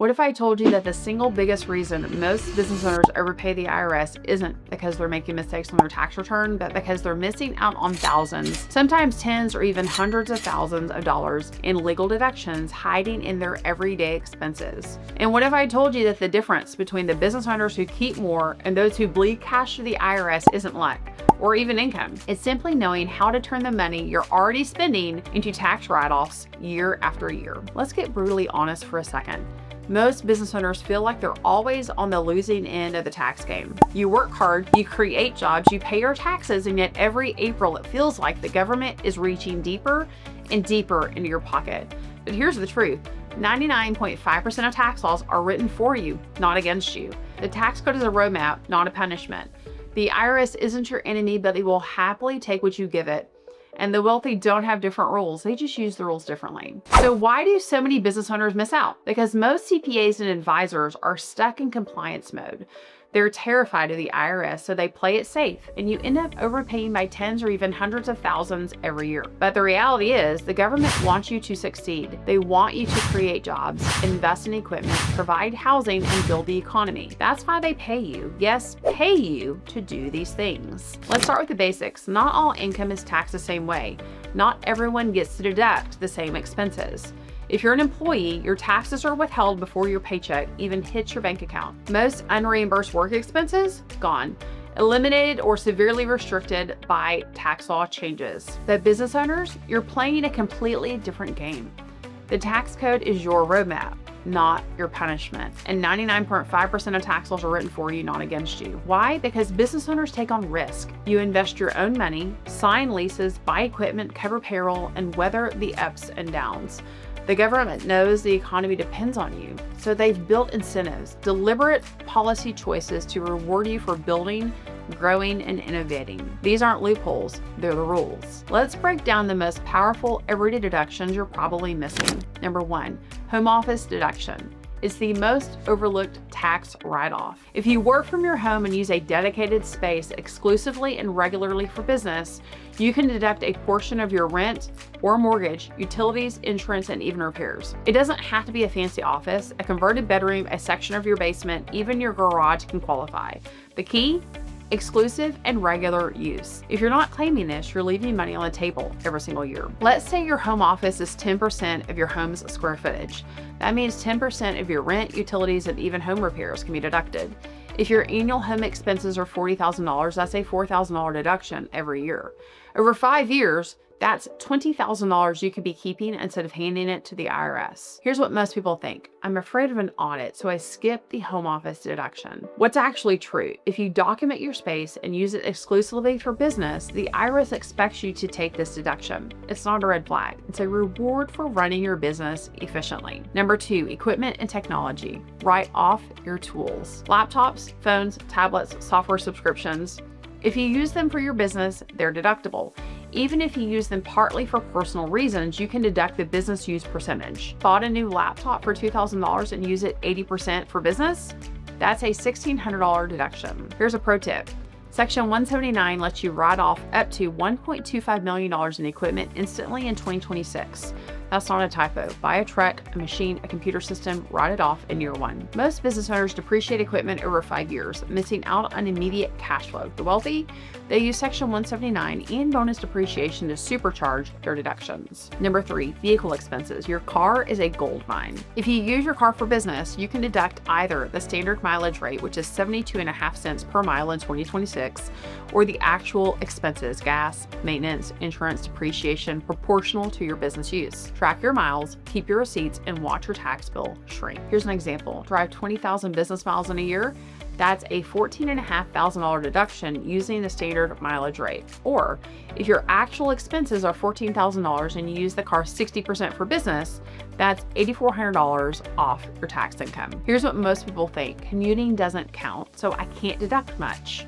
What if I told you that the single biggest reason most business owners overpay the IRS isn't because they're making mistakes on their tax return, but because they're missing out on thousands, sometimes tens or even hundreds of thousands of dollars in legal deductions hiding in their everyday expenses? And what if I told you that the difference between the business owners who keep more and those who bleed cash to the IRS isn't luck or even income? It's simply knowing how to turn the money you're already spending into tax write-offs year after year. Let's get brutally honest for a second. Most business owners feel like they're always on the losing end of the tax game. You work hard, you create jobs, you pay your taxes, and yet every April it feels like the government is reaching deeper and deeper into your pocket. But here's the truth. 99.5% of tax laws are written for you, not against you. The tax code is a roadmap, not a punishment. The IRS isn't your enemy, but they will happily take what you give it. And the wealthy don't have different rules. They just use the rules differently. So why do so many business owners miss out? Because most CPAs and advisors are stuck in compliance mode. They're terrified of the IRS, so they play it safe, and you end up overpaying by tens or even hundreds of thousands every year. But the reality is, the government wants you to succeed. They want you to create jobs, invest in equipment, provide housing, and build the economy. That's why they pay you, yes, pay you to do these things. Let's start with the basics. Not all income is taxed the same way. Not everyone gets to deduct the same expenses. If you're an employee, your taxes are withheld before your paycheck even hits your bank account. Most unreimbursed work expenses, gone. Eliminated or severely restricted by tax law changes. But business owners, you're playing a completely different game. The tax code is your roadmap, not your punishment. And 99.5% of tax laws are written for you, not against you. Why? Because business owners take on risk. You invest your own money, sign leases, buy equipment, cover payroll, and weather the ups and downs. The government knows the economy depends on you, so they've built incentives, deliberate policy choices to reward you for building, growing, and innovating. These aren't loopholes, they're the rules. Let's break down the most powerful everyday deductions you're probably missing. Number 1, home office deduction. It's the most overlooked tax write-off. If you work from your home and use a dedicated space exclusively and regularly for business, you can deduct a portion of your rent or mortgage, utilities, insurance, and even repairs. It doesn't have to be a fancy office, a converted bedroom, a section of your basement, even your garage can qualify. The key? Exclusive and regular use. If you're not claiming this, you're leaving money on the table every single year. Let's say your home office is 10% of your home's square footage. That means 10% of your rent, utilities, and even home repairs can be deducted. If your annual home expenses are $40,000, that's a $4,000 deduction every year. Over 5 years, that's $20,000 you could be keeping instead of handing it to the IRS. Here's what most people think. I'm afraid of an audit, so I skip the home office deduction. What's actually true? If you document your space and use it exclusively for business, the IRS expects you to take this deduction. It's not a red flag. It's a reward for running your business efficiently. Number 2, equipment and technology. Write off your tools. Laptops, phones, tablets, software subscriptions. If you use them for your business, they're deductible. Even if you use them partly for personal reasons, you can deduct the business use percentage. Bought a new laptop for $2,000 and use it 80% for business? That's a $1,600 deduction. Here's a pro tip. Section 179 lets you write off up to $1.25 million in equipment instantly in 2026. That's not a typo. Buy a truck, a machine, a computer system, write it off in year 1. Most business owners depreciate equipment over 5 years, missing out on immediate cash flow. The wealthy, they use Section 179 and bonus depreciation to supercharge their deductions. Number 3, vehicle expenses. Your car is a gold mine. If you use your car for business, you can deduct either the standard mileage rate, which is 72.5 cents per mile in 2026, or the actual expenses, gas, maintenance, insurance, depreciation, proportional to your business use. Track your miles, keep your receipts, and watch your tax bill shrink. Here's an example. Drive 20,000 business miles in a year. That's a $14,500 deduction using the standard mileage rate. Or if your actual expenses are $14,000 and you use the car 60% for business, that's $8,400 off your tax income. Here's what most people think. Commuting doesn't count, so I can't deduct much.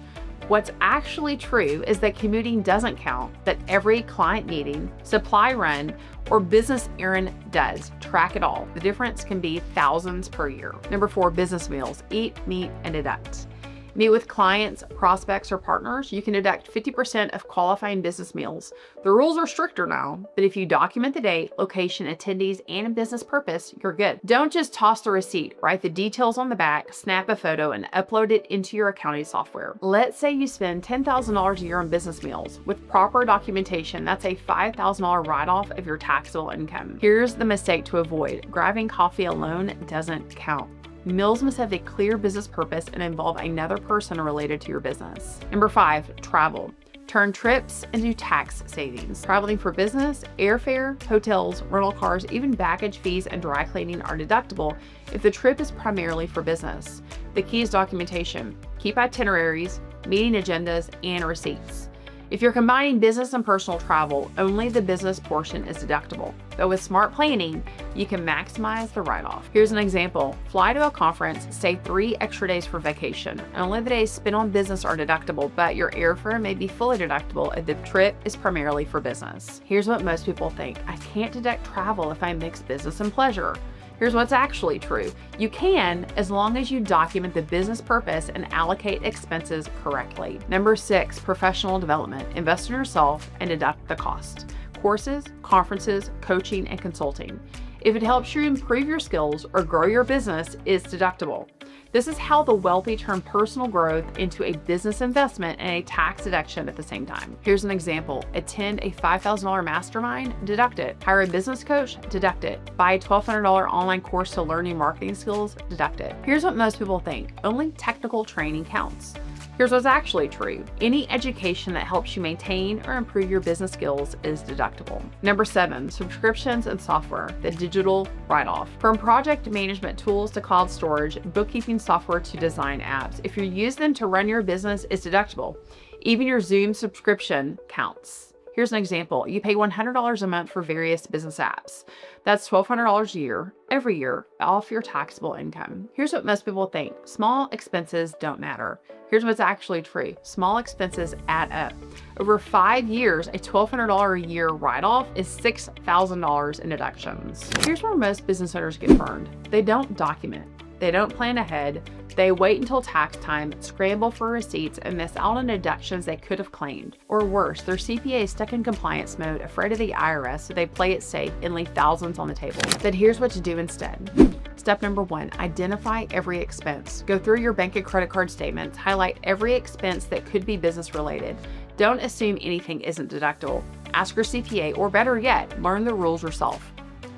What's actually true is that commuting doesn't count, that every client meeting, supply run, or business errand does. Track it all. The difference can be thousands per year. Number 4, business meals. Eat, meet, and deduct. Meet with clients, prospects, or partners, you can deduct 50% of qualifying business meals. The rules are stricter now, but if you document the date, location, attendees, and business purpose, you're good. Don't just toss the receipt. Write the details on the back, snap a photo, and upload it into your accounting software. Let's say you spend $10,000 a year on business meals. With proper documentation, that's a $5,000 write-off of your taxable income. Here's the mistake to avoid. Grabbing coffee alone doesn't count. Meals must have a clear business purpose and involve another person related to your business. Number 5, travel. Turn trips into tax savings. Traveling for business, airfare, hotels, rental cars, even baggage fees and dry cleaning are deductible if the trip is primarily for business. The key is documentation. Keep itineraries, meeting agendas, and receipts. If you're combining business and personal travel, only the business portion is deductible. But with smart planning, you can maximize the write-off. Here's an example. Fly to a conference, save 3 extra days for vacation. Only the days spent on business are deductible, but your airfare may be fully deductible if the trip is primarily for business. Here's what most people think. I can't deduct travel if I mix business and pleasure. Here's what's actually true. You can, as long as you document the business purpose and allocate expenses correctly. Number 6, professional development. Invest in yourself and deduct the cost. Courses, conferences, coaching, and consulting. If it helps you improve your skills or grow your business, it's deductible. This is how the wealthy turn personal growth into a business investment and a tax deduction at the same time. Here's an example. Attend a $5,000 mastermind, deduct it. Hire a business coach, deduct it. Buy a $1,200 online course to learn new marketing skills, deduct it. Here's what most people think. Only technical training counts. Here's what's actually true. Any education that helps you maintain or improve your business skills is deductible. Number 7, subscriptions and software, the digital write-off. From project management tools to cloud storage, bookkeeping software to design apps, if you use them to run your business, it's deductible. Even your Zoom subscription counts. Here's an example. You pay $100 a month for various business apps. That's $1,200 a year, every year, off your taxable income. Here's what most people think. Small expenses don't matter. Here's what's actually true. Small expenses add up. Over 5 years, a $1,200 a year write-off is $6,000 in deductions. Here's where most business owners get burned. They don't document. They don't plan ahead. They wait until tax time, scramble for receipts, and miss out on deductions they could have claimed. Or worse, their CPA is stuck in compliance mode, afraid of the IRS, so they play it safe and leave thousands on the table. But here's what to do instead. Step number 1, identify every expense. Go through your bank and credit card statements, highlight every expense that could be business related. Don't assume anything isn't deductible. Ask your CPA, or better yet, learn the rules yourself.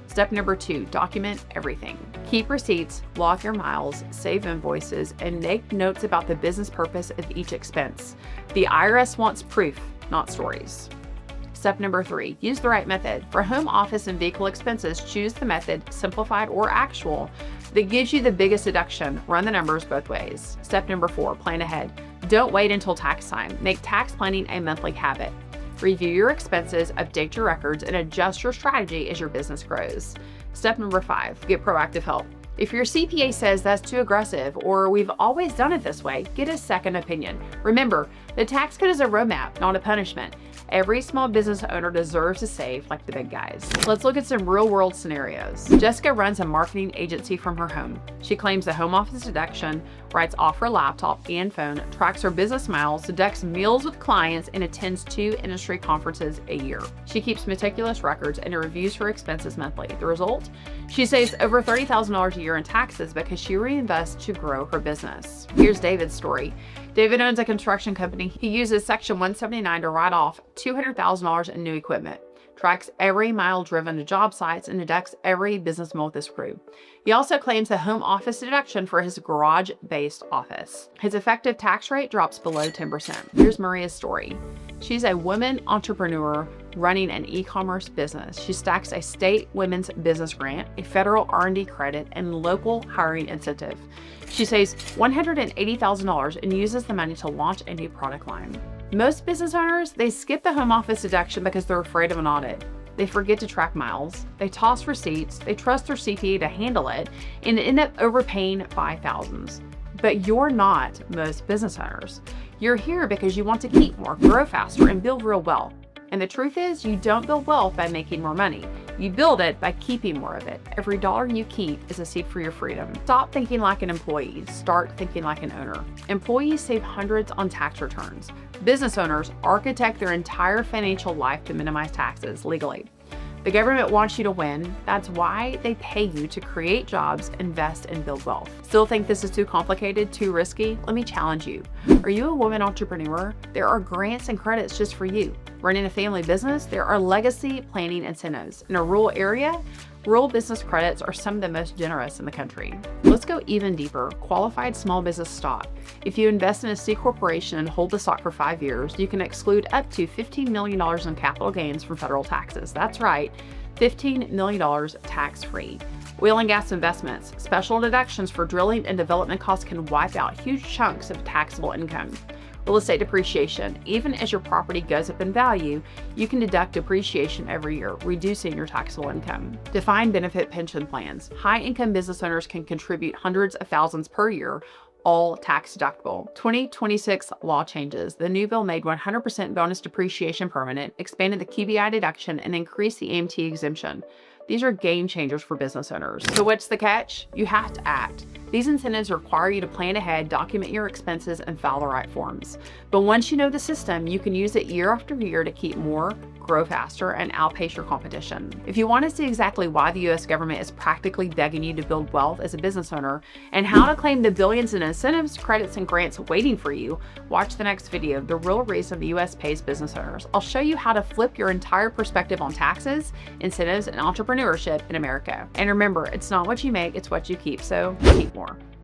Step number 2, document everything. Keep receipts, log your miles, save invoices, and make notes about the business purpose of each expense. The IRS wants proof, not stories. Step number 3, use the right method. For home office and vehicle expenses, choose the method, simplified or actual, that gives you the biggest deduction. Run the numbers both ways. Step number 4, plan ahead. Don't wait until tax time. Make tax planning a monthly habit. Review your expenses, update your records, and adjust your strategy as your business grows. Step number 5, get proactive help. If your CPA says that's too aggressive or we've always done it this way, get a second opinion. Remember, the tax code is a roadmap, not a punishment. Every small business owner deserves to save like the big guys. Let's look at some real-world scenarios. Jessica runs a marketing agency from her home. She claims the home office deduction, writes off her laptop and phone, tracks her business miles, deducts meals with clients, and attends 2 industry conferences a year. She keeps meticulous records and reviews her expenses monthly. The result? She saves over $30,000 a year in taxes because she reinvests to grow her business. Here's David's story. David owns a construction company. He uses Section 179 to write off $200,000 in new equipment, tracks every mile driven to job sites, and deducts every business meal with his crew. He also claims the home office deduction for his garage-based office. His effective tax rate drops below 10%. Here's Maria's story. She's a woman entrepreneur running an e-commerce business. She stacks a state women's business grant, a federal R&D credit, and local hiring incentive. She saves $180,000 and uses the money to launch a new product line. Most business owners, they skip the home office deduction because they're afraid of an audit. They forget to track miles, they toss receipts, they trust their CPA to handle it, and end up overpaying by thousands. But you're not most business owners. You're here because you want to keep more, grow faster, and build real wealth. And the truth is, you don't build wealth by making more money. You build it by keeping more of it. Every dollar you keep is a seed for your freedom. Stop thinking like an employee. Start thinking like an owner. Employees save hundreds on tax returns. Business owners architect their entire financial life to minimize taxes legally. The government wants you to win. That's why they pay you to create jobs, invest, and build wealth. Still think this is too complicated, too risky? Let me challenge you. Are you a woman entrepreneur? There are grants and credits just for you. Running a family business? There are legacy planning incentives. In a rural area, rural business credits are some of the most generous in the country. Let's go even deeper. Qualified small business stock. If you invest in a C corporation and hold the stock for 5 years, you can exclude up to $15 million in capital gains from federal taxes. That's right, $15 million tax-free. Oil and gas investments. Special deductions for drilling and development costs can wipe out huge chunks of taxable income. Real estate depreciation. Even as your property goes up in value, you can deduct depreciation every year, reducing your taxable income. Defined benefit pension plans. High-income business owners can contribute hundreds of thousands per year, all tax deductible. 2026 law changes. The new bill made 100% bonus depreciation permanent, expanded the QBI deduction, and increased the AMT exemption. These are game changers for business owners. So what's the catch? You have to act. These incentives require you to plan ahead, document your expenses, and file the right forms. But once you know the system, you can use it year after year to keep more, grow faster, and outpace your competition. If you want to see exactly why the US government is practically begging you to build wealth as a business owner and how to claim the billions in incentives, credits, and grants waiting for you, watch the next video, The Real Reason the US Pays Business Owners. I'll show you how to flip your entire perspective on taxes, incentives, and entrepreneurship in America. And remember, it's not what you make, it's what you keep, so keep more.